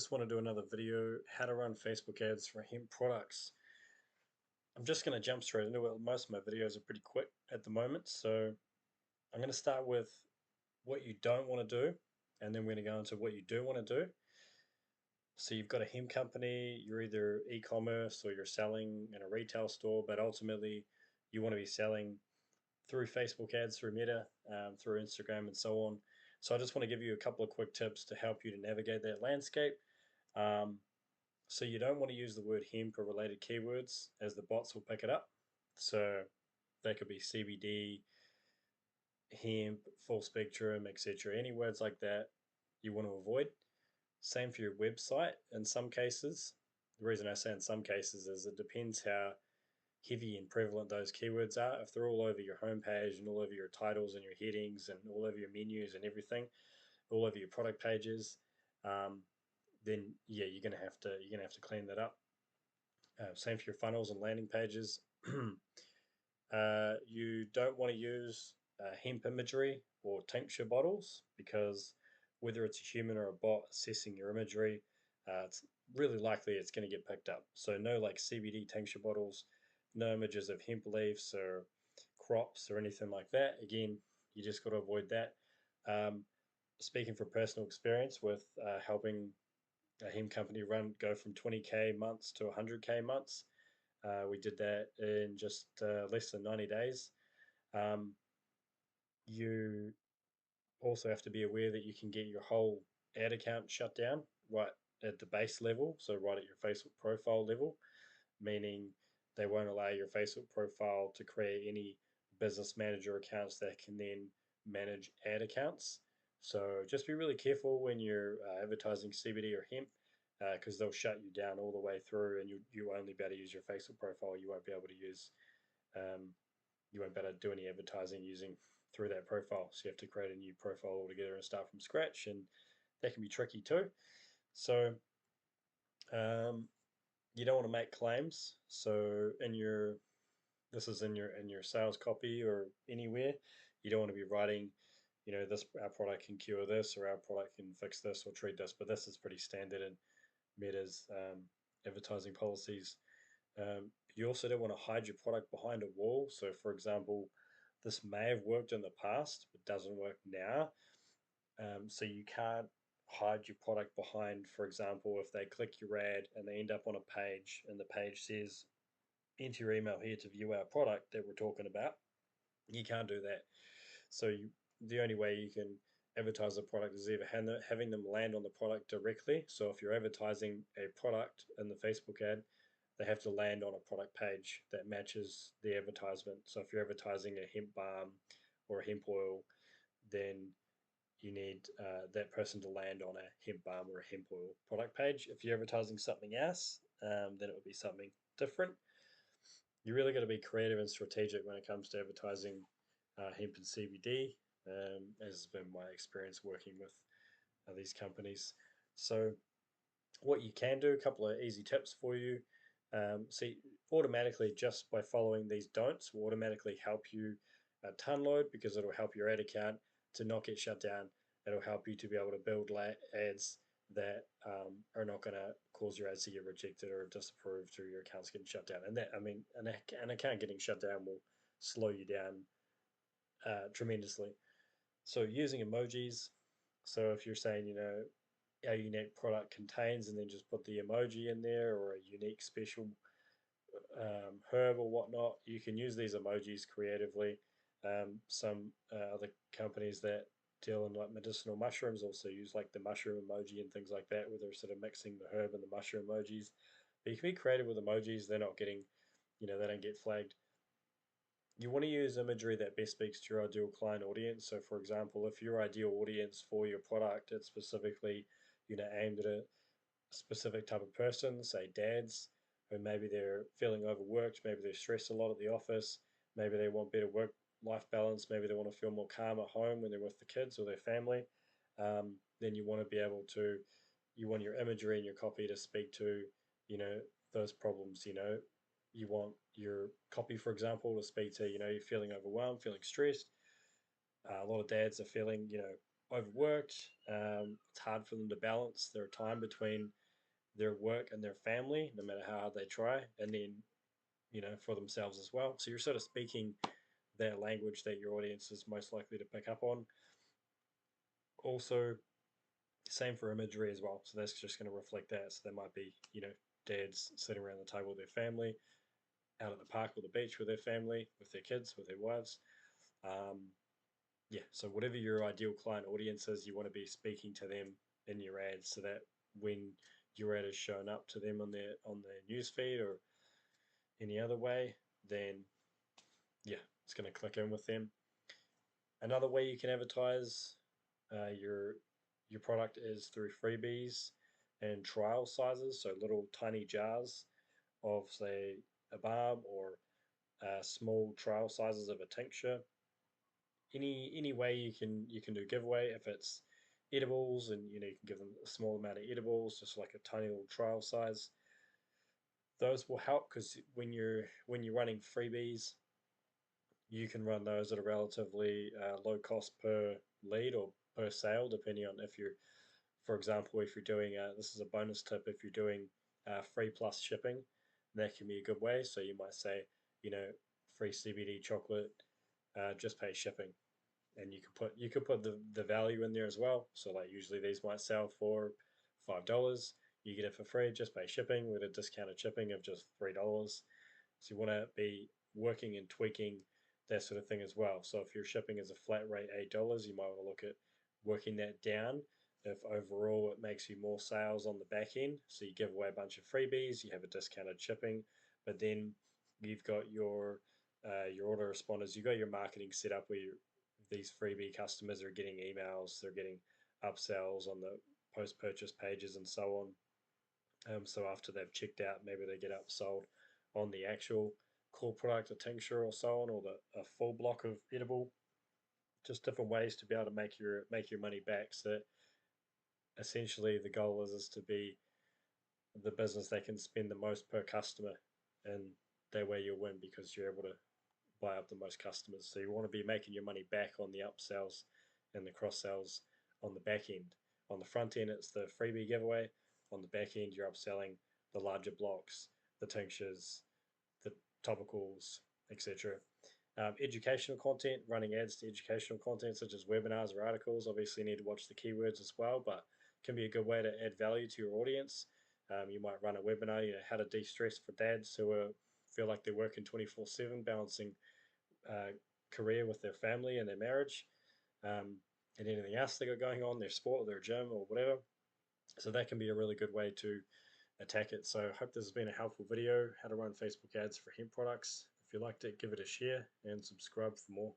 just want to do another video, how to run Facebook ads for hemp products. I'm just going to jump straight into it. Most of my videos are pretty quick at the moment, so I'm going to start with what you don't want to do, and then we're going to go into what you do want to do. So you've got a hemp company, you're either e-commerce or you're selling in a retail store, but ultimately you want to be selling through Facebook ads, through Meta, through Instagram, and so on. So I just want to give you a couple of quick tips to help you to navigate that landscape. Um, So you don't want to use the word hemp or related keywords as the bots will pick it up. So that could be CBD, hemp, full spectrum, etc. Any words like that you want to avoid. Same for your website in some cases. The reason I say in some cases is it depends how heavy and prevalent those keywords are. If they're all over your homepage and all over your titles and your headings and all over your menus and everything, all over your product pages, um, then yeah, you're gonna have to clean that up. Same for your funnels and landing pages. You don't want to use hemp imagery or tincture bottles because whether it's a human or a bot assessing your imagery, it's really likely it's going to get picked up. So no like CBD tincture bottles, no images of hemp leaves or crops or anything like that. Again, you just got to avoid that. Um, Speaking from personal experience with helping a hemp company go from 20K months to 100K months. We did that in just less than 90 days. Um, you also have to be aware that you can get your whole ad account shut down right at the base level, so right at your Facebook profile level, meaning they won't allow your Facebook profile to create any business manager accounts that can then manage ad accounts. So just be really careful when you're advertising CBD or hemp because they'll shut you down all the way through, and you only be able to use your Facebook profile. You won't be able to use um, you won't be able to do any advertising using through that profile. So you have to create a new profile altogether and start from scratch, and that can be tricky too. So um, you don't want to make claims. So in your this is in your sales copy or anywhere, you don't want to be writing, this our product can cure this or our product can fix this or treat this. But this is pretty standard in Meta's advertising policies. You also don't want to hide your product behind a wall. So, for example, this may have worked in the past, but doesn't work now. So you can't hide your product behind, for example, if they click your ad and they end up on a page and the page says, enter your email here to view our product that we're talking about. You can't do that. So the only way you can advertise a product is either having them land on the product directly. So if you're advertising a product in the Facebook ad, they have to land on a product page that matches the advertisement. So if you're advertising a hemp balm or a hemp oil, then you need that person to land on a hemp balm or a hemp oil product page. If you're advertising something else, then it would be something different. You really got to be creative and strategic when it comes to advertising hemp and CBD, as has been my experience working with these companies. So, what you can do, a couple of easy tips for you. See, automatically, just by following these don'ts, will automatically help you ton load because it'll help your ad account to not get shut down. It'll help you to be able to build ads that are not going to cause your ads to get rejected or disapproved or your accounts getting shut down. And that, I mean, an account getting shut down will slow you down tremendously. So using emojis. So if you're saying, our unique product contains, and then just put the emoji in there or a unique special herb or whatnot, you can use these emojis creatively. Some other companies that deal in like medicinal mushrooms also use like the mushroom emoji and things like that, where they're sort of mixing the herb and the mushroom emojis. But you can be creative with emojis. They're not getting, they don't get flagged. You want to use imagery that best speaks to your ideal client audience. So, for example, if your ideal audience for your product it's specifically, aimed at a specific type of person, say dads, who maybe they're feeling overworked, maybe they're stressed a lot at the office, maybe they want better work-life balance, maybe they want to feel more calm at home when they're with the kids or their family. Then you want to be able to, you want your imagery and your copy to speak to, you know, those problems. You want your copy, for example, to speak to, you're feeling overwhelmed, feeling stressed. A lot of dads are feeling, overworked. It's hard for them to balance their time between their work and their family, no matter how hard they try, and then for themselves as well. So you're sort of speaking that language that your audience is most likely to pick up on. Also, same for imagery as well. So that's just going to reflect that. So there might be dads sitting around the table with their family, out at the park or the beach with their family, with their kids, with their wives. Um, yeah, so whatever your ideal client audience is, you want to be speaking to them in your ads so that when your ad is shown up to them on their newsfeed or any other way, then yeah, it's going to click in with them. Another way you can advertise your product is through freebies and trial sizes, so little tiny jars of say a balm or small trial sizes of a tincture. Any way you can do giveaway. If it's edibles, and you can give them a small amount of edibles, just like a tiny little trial size. Those will help because when you're running freebies, you can run those at a relatively low cost per lead or per sale, depending on if you're, for example, if you're doing this is a bonus tip, if you're doing free plus shipping, that can be a good way. So you might say, you know, free CBD chocolate, just pay shipping, and you could put the value in there as well. So like usually these might sell for $5. You get it for free, just pay shipping with a discounted shipping of just $3. So you want to be working and tweaking that sort of thing as well. So if your shipping is a flat rate $8, you might want to look at working that down. If overall it makes you more sales on the back end, so you give away a bunch of freebies, you have a discounted shipping, but then you've got your auto responders, you've got your marketing set up where these freebie customers are getting emails, they're getting upsells on the post purchase pages and so on. So after they've checked out, maybe they get upsold on the actual core product, a tincture or so on, or a full block of edible. Just different ways to be able to make your money back. So essentially, the goal is to be the business that can spend the most per customer, and that way you'll win because you're able to buy up the most customers. So you want to be making your money back on the upsells and the cross sells on the back end. On the front end, it's the freebie giveaway. On the back end, you're upselling the larger blocks, the tinctures, the topicals, etc. Educational content, running ads to educational content such as webinars or articles. Obviously, you need to watch the keywords as well, but can be a good way to add value to your audience. You might run a webinar, how to de-stress for dads who feel like they're working 24/7, balancing uh, career with their family and their marriage, and anything else they got going on, their sport, their gym, or whatever. So that can be a really good way to attack it. So I hope this has been a helpful video, how to run Facebook ads for hemp products. If you liked it, give it a share and subscribe for more.